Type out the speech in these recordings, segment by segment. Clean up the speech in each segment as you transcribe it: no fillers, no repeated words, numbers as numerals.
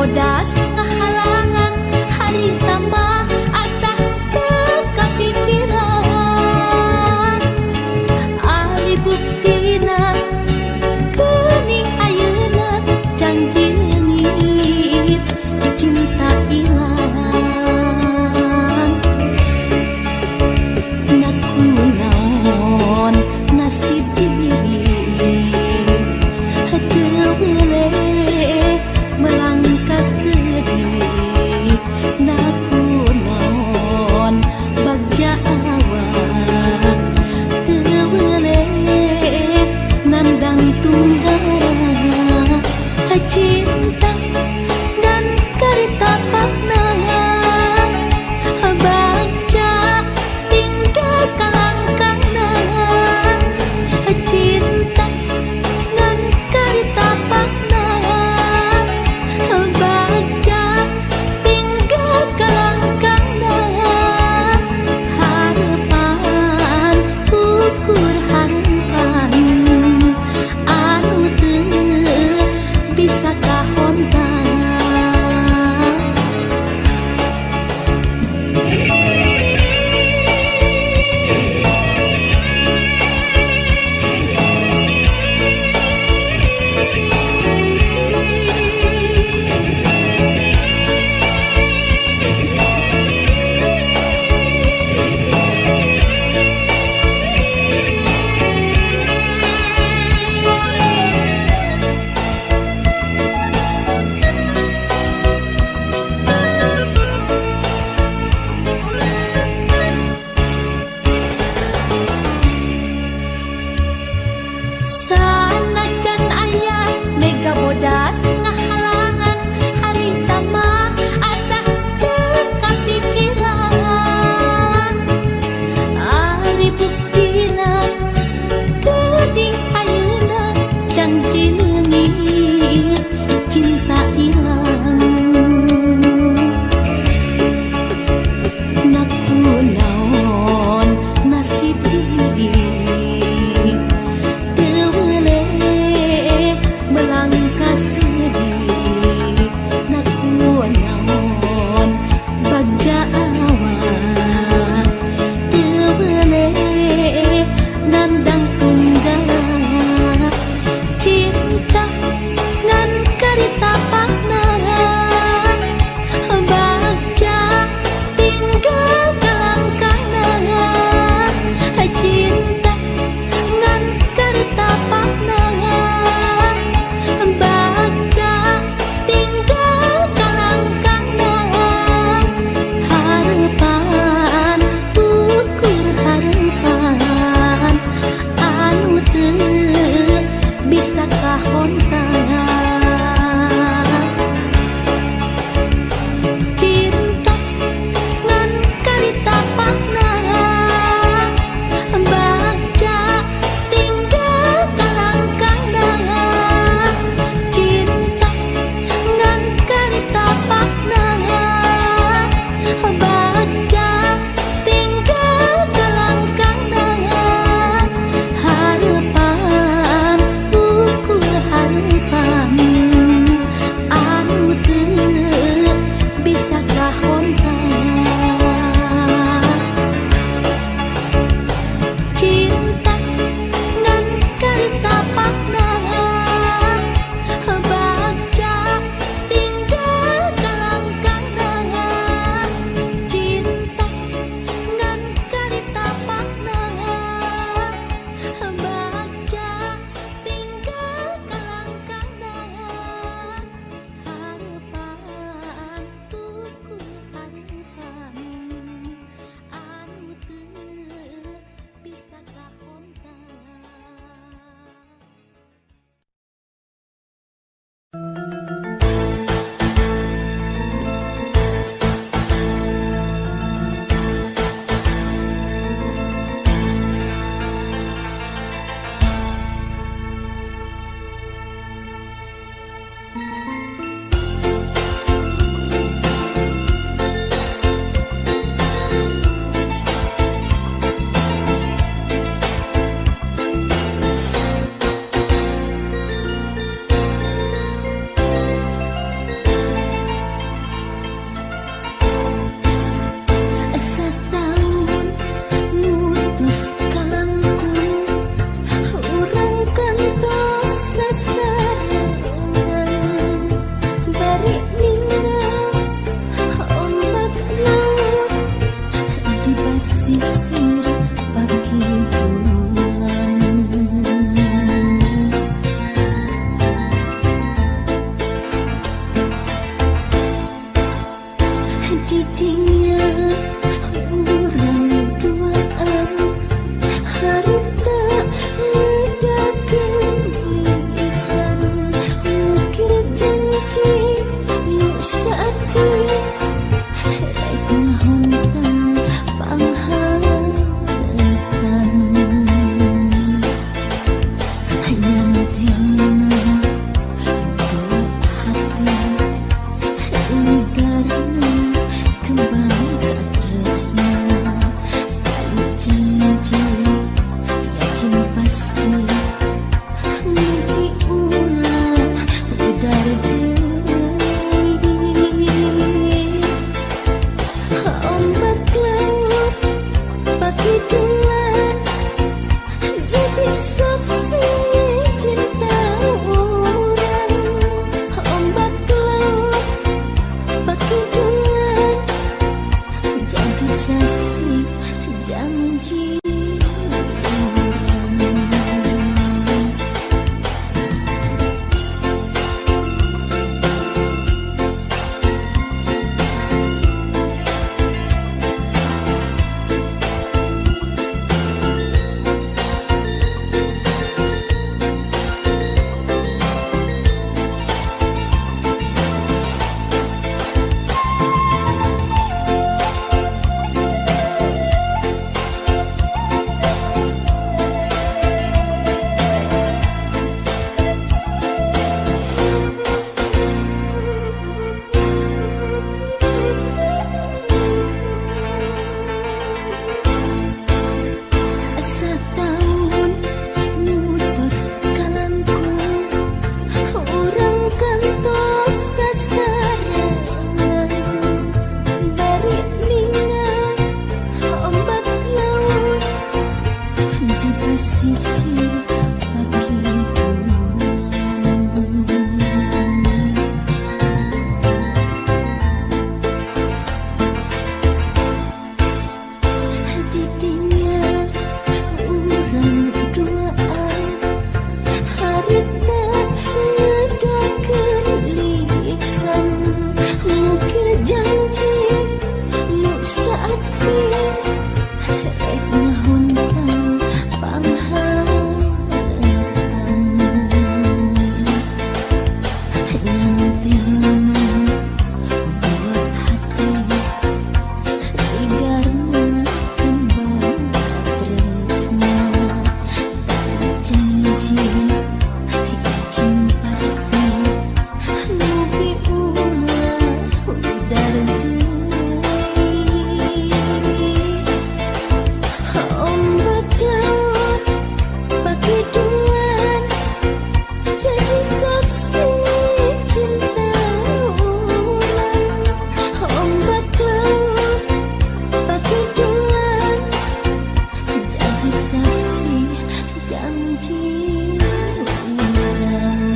bodas kehalangan hari tambah asa teu kapikiran ari buktina geuning ayeuna janji leungit cinta ilang nakunaon nasib diri teu boleh melangkah sedih nakunaon bagja awak teu boleh nandang tunggara cinta dan karita pakna baca tinggal kalangkangna cinta dan karita pakna baca tinggal kalangkangna harapan ukur harapan anu teu bisa kahontan didinya urang duaan harita ngedakeun lisan ngukir janji nu sakit rek ngahontang pangharapan nyantena dua hati ligarna kembang tresna kali janji yakin pasti mimpi ulah udar deui ombak laut bagi dulan jadi saksi cinta orang ombak laut bagi dulan jadi saksi janji orang. Setahun ngutos kalangku urang kantos sasarangan dari ningal ombak laut di pesisir bagi didinya urang duaan harita ngedakeun lisan ngukir janji nu sakit rek ngahontang pangharapan nyantena dua hati ligarna kembang tresna janji yakin pasti mimpi ulah udar deui ombak laut bagi dulan jadi saksi cinta orang ombak laut bagi dulan jadi saksi janji orang.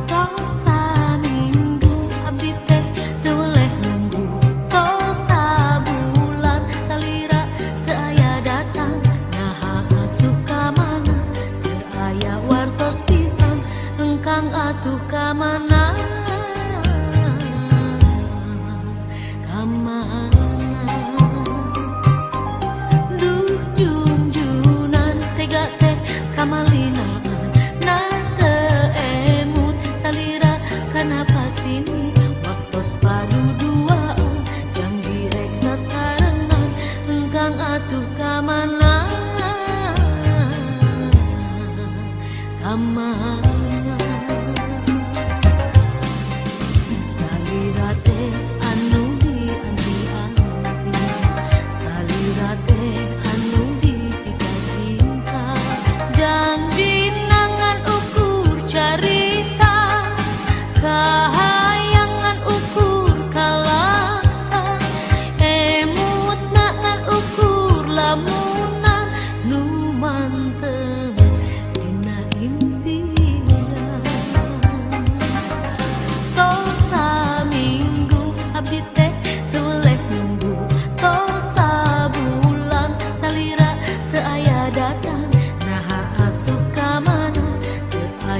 Tosa minggu abdi teh teu leh nunggu tosa bulan salira teu aya datang naha atuh ka mana teu aya wartos pisan engkang atuh ka mana ka mana duh junjunan tega teh kamalinaan na teu emut salira kenapa sini waktos padu duaan janji rek sasarengan engkang atuh ka mana ka mana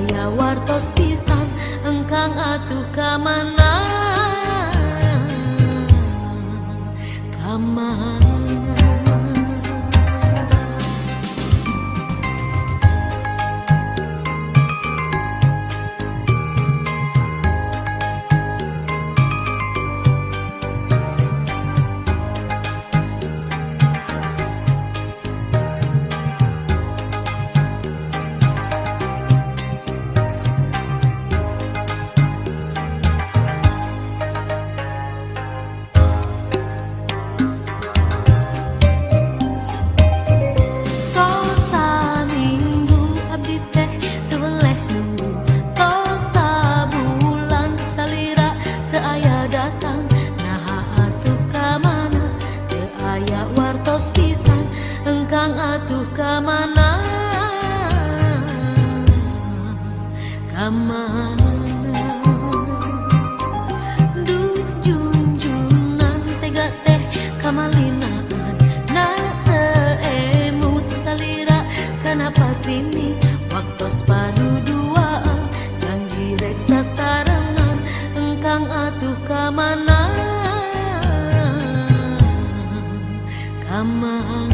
aya wartos pisan engkang atuh kamana kamana. Engkang atuh kamana kamana. Duh junjunan tega teh kamalinaan na teu emut salira kenapa sini waktos paduduaan janji rek sasarengan engkang atuh kamana kamana.